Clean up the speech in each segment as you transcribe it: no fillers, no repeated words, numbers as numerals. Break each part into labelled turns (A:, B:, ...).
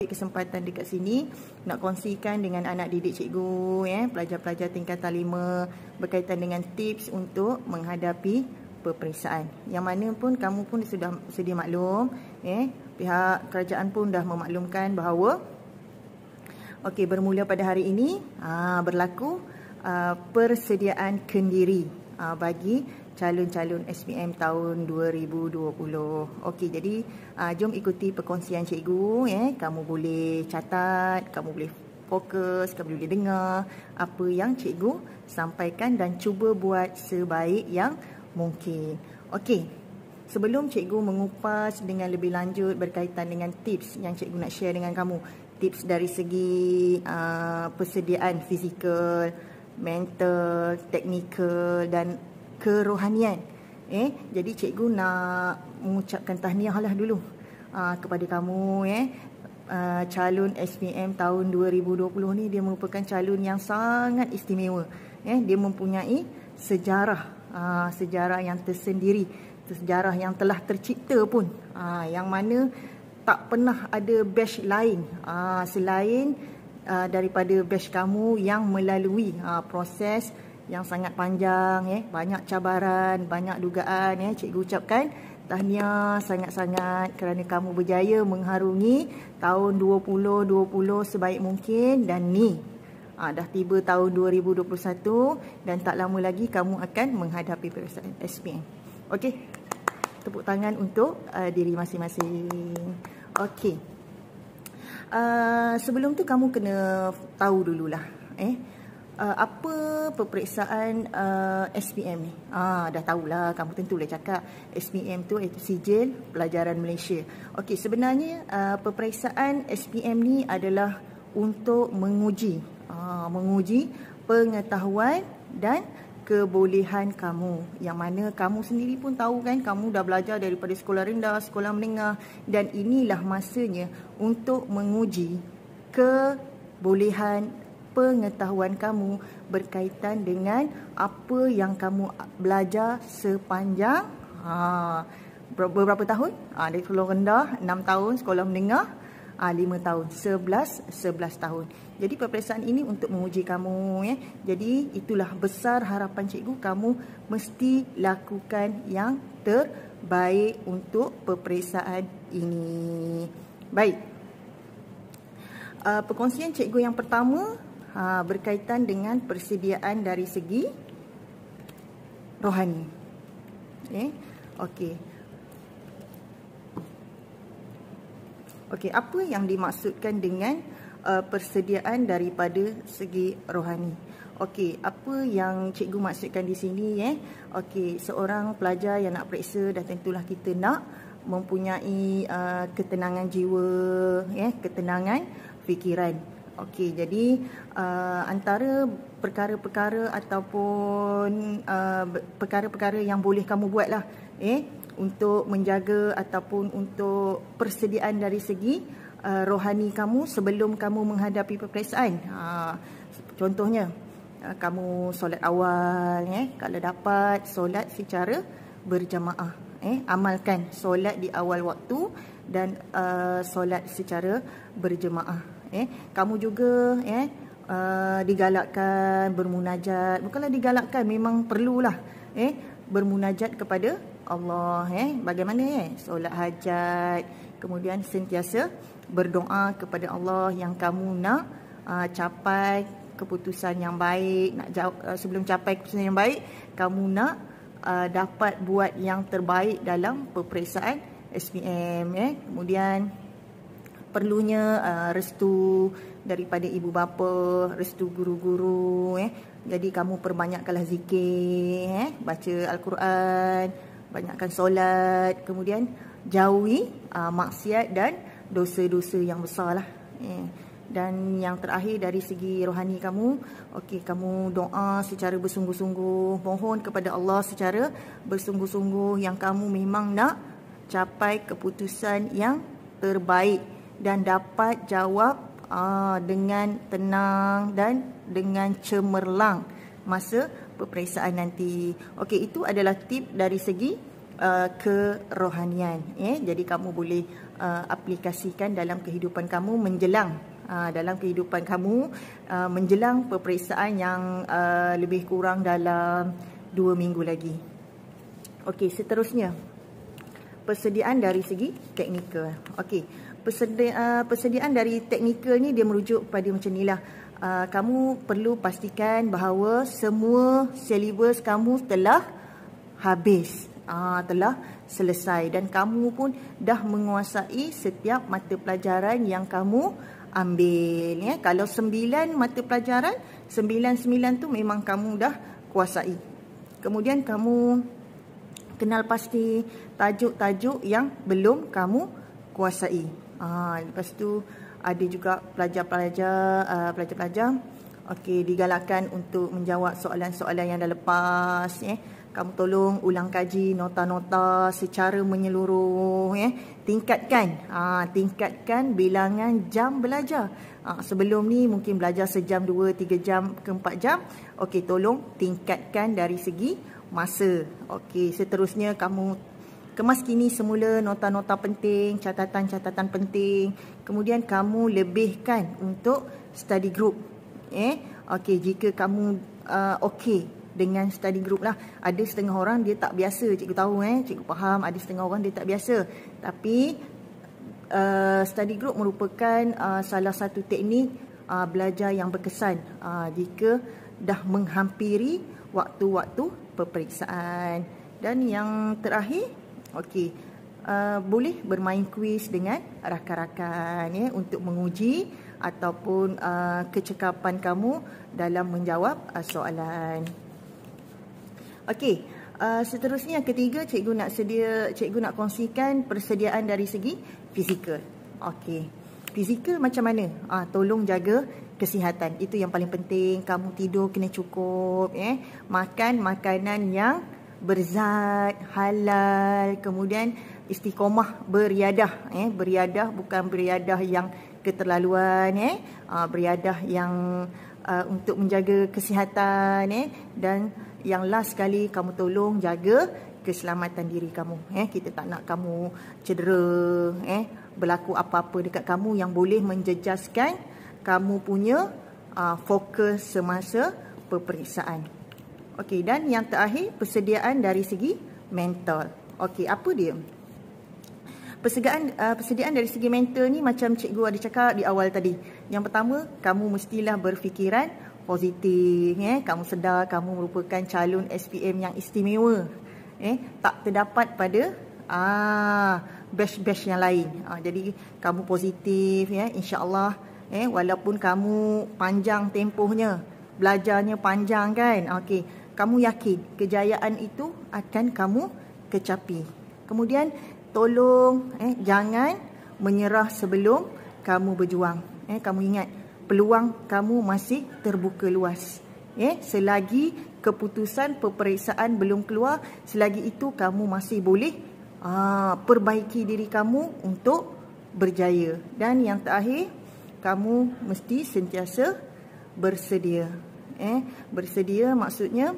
A: Kesempatan dekat sini nak kongsikan dengan anak didik cikgu, pelajar-pelajar tingkatan 5 berkaitan dengan tips untuk menghadapi peperiksaan. Yang mana pun kamu pun sudah sedia maklum, pihak kerajaan pun dah memaklumkan bahawa bermula pada hari ini berlaku persediaan kendiri bagi calon-calon SPM tahun 2020. Jadi jom ikuti perkongsian cikgu. Kamu boleh catat, kamu boleh fokus, kamu boleh dengar apa yang cikgu sampaikan dan cuba buat sebaik yang mungkin. Sebelum cikgu mengupas dengan lebih lanjut berkaitan dengan tips yang cikgu nak share dengan kamu, tips dari segi persediaan fizikal, mental, teknikal dan kerohanian. Jadi cikgu nak mengucapkan tahniah lah dulu kepada kamu, calon SPM tahun 2020 ni dia merupakan calon yang sangat istimewa. Dia mempunyai sejarah yang tersendiri, sejarah yang telah tercipta pun, yang mana tak pernah ada batch lain selain daripada batch kamu yang melalui proses yang sangat panjang, banyak cabaran, banyak dugaan. Cikgu ucapkan tahniah sangat-sangat kerana kamu berjaya mengharungi tahun 2020 sebaik mungkin, dan ni dah tiba tahun 2021 dan tak lama lagi kamu akan menghadapi peperiksaan SPM. Tepuk tangan untuk diri masing-masing. Sebelum tu kamu kena tahu dululah apa peperiksaan SPM ni. Dah tahulah, kamu tentu boleh cakap SPM tu iaitu Sijil Pelajaran Malaysia. Sebenarnya peperiksaan SPM ni adalah untuk menguji pengetahuan dan kebolehan kamu, yang mana kamu sendiri pun tahu kan, kamu dah belajar daripada sekolah rendah, sekolah menengah, dan inilah masanya untuk menguji kebolehan pengetahuan kamu berkaitan dengan apa yang kamu belajar sepanjang beberapa tahun. Dari sekolah rendah 6 tahun, sekolah menengah 5 tahun, 11 tahun. Jadi peperiksaan ini untuk menguji kamu, Jadi itulah besar harapan cikgu, kamu mesti lakukan yang terbaik untuk peperiksaan ini. Baik. Perkongsian cikgu yang pertama berkaitan dengan persediaan dari segi rohani. Apa yang dimaksudkan dengan persediaan daripada segi rohani? Apa yang cikgu maksudkan di sini? Seorang pelajar yang nak periksa, dah tentulah kita nak mempunyai ketenangan jiwa, ketenangan fikiran. Jadi antara perkara-perkara ataupun perkara-perkara yang boleh kamu buat lah, untuk menjaga ataupun untuk persediaan dari segi rohani kamu sebelum kamu menghadapi peperiksaan. Contohnya, kamu solat awal, kalau dapat solat secara berjamaah, amalkan solat di awal waktu dan solat secara berjamaah. Kamu juga digalakkan bermunajat. Bukanlah digalakkan, memang perlulah bermunajat kepada Allah. Bagaimana solat hajat, kemudian sentiasa berdoa kepada Allah yang kamu nak capai keputusan yang baik. Sebelum capai keputusan yang baik, kamu nak dapat buat yang terbaik dalam peperiksaan SPM. Kemudian perlunya restu daripada ibu bapa, restu guru-guru. Jadi kamu perbanyakkanlah zikir, baca Al-Quran, banyakkan solat, kemudian jauhi maksiat dan dosa-dosa yang besar lah. Dan yang terakhir dari segi rohani kamu, kamu doa secara bersungguh-sungguh, mohon kepada Allah secara bersungguh-sungguh yang kamu memang nak capai keputusan yang terbaik dan dapat jawab dengan tenang dan dengan cemerlang masa peperiksaan nanti. Itu adalah tip dari segi kerohanian. Jadi kamu boleh aplikasikan dalam kehidupan kamu menjelang menjelang peperiksaan yang lebih kurang dalam 2 minggu lagi. Okey, seterusnya persediaan dari segi teknikal. Okey, persediaan dari teknikal ni dia merujuk pada macam inilah. Kamu perlu pastikan bahawa semua silibus kamu telah habis, telah selesai, dan kamu pun dah menguasai setiap mata pelajaran yang kamu ambil. Kalau 9 mata pelajaran, 9 tu memang kamu dah kuasai. Kemudian kamu kenal pasti tajuk-tajuk yang belum kamu kuasai. Lepas tu ada juga pelajar-pelajar okey, digalakkan untuk menjawab soalan-soalan yang dah lepas. Kamu tolong ulang kaji nota-nota secara menyeluruh. Tingkatkan bilangan jam belajar. Sebelum ni mungkin belajar sejam, 2, 3 jam ke 4 jam. Okey, tolong tingkatkan dari segi masa. Okey, seterusnya kamu kemas kini semula nota-nota penting, catatan-catatan penting. Kemudian kamu lebihkan untuk study group. Okey, jika kamu okey dengan study group lah. Ada setengah orang dia tak biasa, cikgu tahu, cikgu faham. Ada setengah orang dia tak biasa. Tapi study group merupakan salah satu teknik belajar yang berkesan jika dah menghampiri waktu-waktu peperiksaan. Dan yang terakhir, okey, boleh bermain kuis dengan rakan-rakan untuk menguji ataupun kecekapan kamu dalam menjawab soalan. Okey, seterusnya yang ketiga, cikgu nak kongsikan persediaan dari segi fizikal. Okey, fizikal macam mana? Tolong jaga kesihatan. Itu yang paling penting. Kamu tidur kena cukup, makan makanan yang berzat, halal, kemudian istiqomah beriadah. Beriadah bukan beriadah yang keterlaluan, beriadah yang untuk menjaga kesihatan, dan yang last sekali, kamu tolong jaga keselamatan diri kamu. Kita tak nak kamu cedera, berlaku apa-apa dekat kamu yang boleh menjejaskan kamu punya fokus semasa peperiksaan. Okey, dan yang terakhir, persediaan dari segi mental. Okey, apa dia? Persediaan dari segi mental ni macam cikgu ada cakap di awal tadi. Yang pertama, kamu mestilah berfikiran positif. Kamu sedar kamu merupakan calon SPM yang istimewa. Tak terdapat pada batch-batch yang lain. Jadi kamu positif, insya-Allah. Walaupun kamu panjang tempohnya, belajarnya panjang kan. Okey, kamu yakin kejayaan itu akan kamu kecapi. Kemudian tolong jangan menyerah sebelum kamu berjuang. Kamu ingat peluang kamu masih terbuka luas. Selagi keputusan peperiksaan belum keluar, selagi itu kamu masih boleh perbaiki diri kamu untuk berjaya. Dan yang terakhir, kamu mesti sentiasa bersedia. Bersedia maksudnya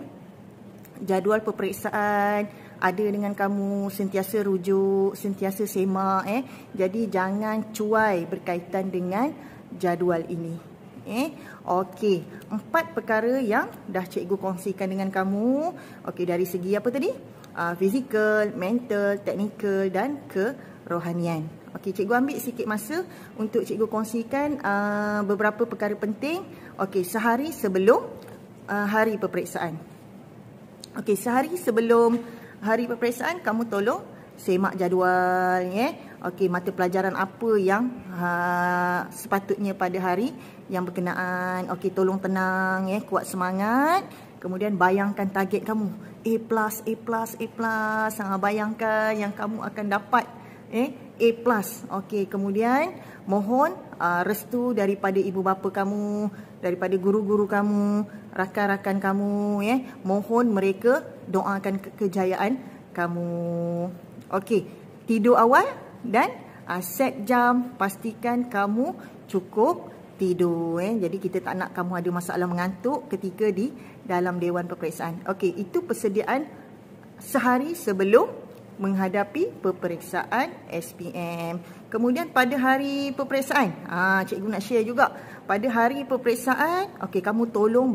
A: jadual peperiksaan ada dengan kamu, sentiasa rujuk, sentiasa semak. Jadi jangan cuai berkaitan dengan jadual ini. Okey, 4 perkara yang dah cikgu kongsikan dengan kamu. Okey, dari segi apa tadi? Fizikal, mental, teknikal dan kerohanian. Okey, cikgu ambil sikit masa untuk cikgu kongsikan beberapa perkara penting. Okey, sehari sebelum hari peperiksaan. Okey, sehari sebelum hari peperiksaan, kamu tolong semak jadual. Okey, mata pelajaran apa yang sepatutnya pada hari yang berkenaan. Okey, tolong tenang, kuat semangat. Kemudian bayangkan target kamu. A+. Bayangkan yang kamu akan dapat A+. Okey, kemudian mohon restu daripada ibu bapa kamu, daripada guru-guru kamu, rakan-rakan kamu. Mohon mereka doakan kejayaan kamu. Okey, tidur awal dan set jam, pastikan kamu cukup tidur. Jadi kita tak nak kamu ada masalah mengantuk ketika di dalam dewan peperiksaan. Okey, itu persediaan sehari sebelum menghadapi peperiksaan SPM. Kemudian pada hari peperiksaan, cikgu nak share juga. Pada hari peperiksaan, okey, kamu tolong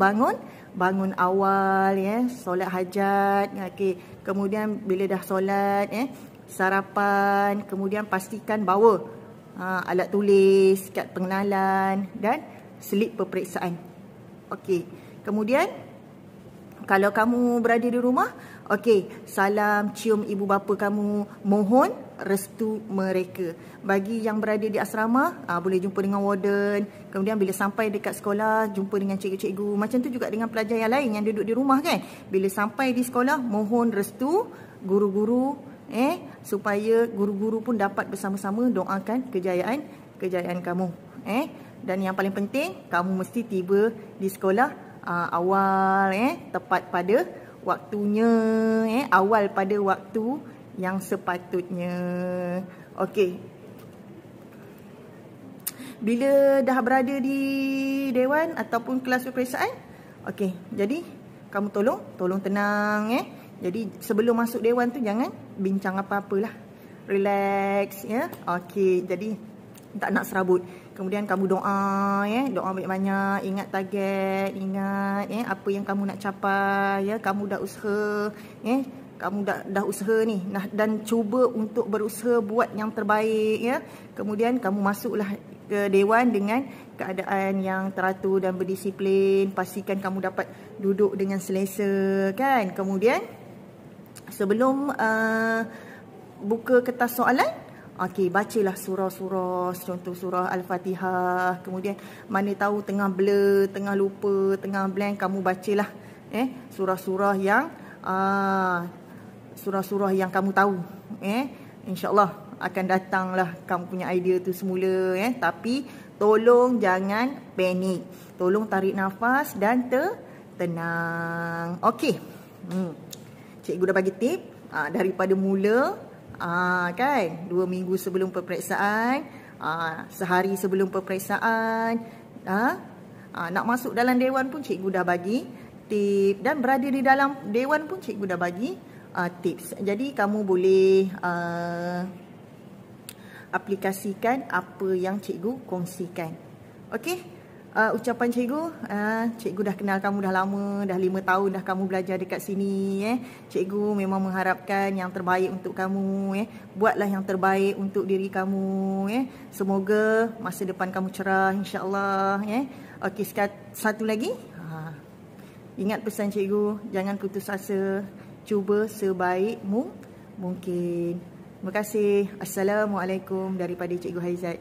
A: bangun awal ya, solat hajat. Okey, kemudian bila dah solat sarapan, kemudian pastikan bawa alat tulis, kad pengenalan dan slip peperiksaan. Okey, kemudian kalau kamu berada di rumah, okey, salam cium ibu bapa kamu, mohon restu mereka. Bagi yang berada di asrama, boleh jumpa dengan warden. Kemudian bila sampai dekat sekolah, jumpa dengan cikgu-cikgu. Macam tu juga dengan pelajar yang lain yang duduk di rumah kan. Bila sampai di sekolah, mohon restu guru-guru supaya guru-guru pun dapat bersama-sama doakan kejayaan kamu. Dan yang paling penting, kamu mesti tiba di sekolah awal tepat pada waktunya, awal pada waktu yang sepatutnya. Okey. Bila dah berada di dewan ataupun kelas peperiksaan, okey, jadi kamu tolong tenang Jadi sebelum masuk dewan tu jangan bincang apa-apalah. Relax ya. Okey, jadi tak nak serabut. Kemudian kamu doa doa banyak-banyak, ingat target, ingat apa yang kamu nak capai kamu dah usaha kamu dah usaha ni dan cuba untuk berusaha buat yang terbaik Kemudian kamu masuklah ke dewan dengan keadaan yang teratur dan berdisiplin, pastikan kamu dapat duduk dengan selesa kan. Kemudian sebelum buka kertas soalan, okey, bacalah surah-surah, contoh surah Al-Fatihah. Kemudian mana tahu tengah blur, tengah lupa, tengah blank, kamu bacalah surah-surah yang kamu tahu. InsyaAllah akan datanglah kamu punya idea tu semula Tapi tolong jangan panik. Tolong tarik nafas dan tenang. Okey. Cikgu dah bagi tip daripada mula kan 2 minggu sebelum peperiksaan, sehari sebelum peperiksaan, nak masuk dalam dewan pun cikgu dah bagi tip, dan berada di dalam dewan pun cikgu dah bagi tips. Jadi kamu boleh aplikasikan apa yang cikgu kongsikan. Okey. Ucapan cikgu dah kenal kamu dah lama, dah 5 tahun dah kamu belajar dekat sini Cikgu memang mengharapkan yang terbaik untuk kamu Buatlah yang terbaik untuk diri kamu Semoga masa depan kamu cerah, insya-Allah Okey, satu lagi. Ingat pesan cikgu, jangan putus asa, cuba sebaik mungkin. Terima kasih. Assalamualaikum daripada Cikgu Haizat.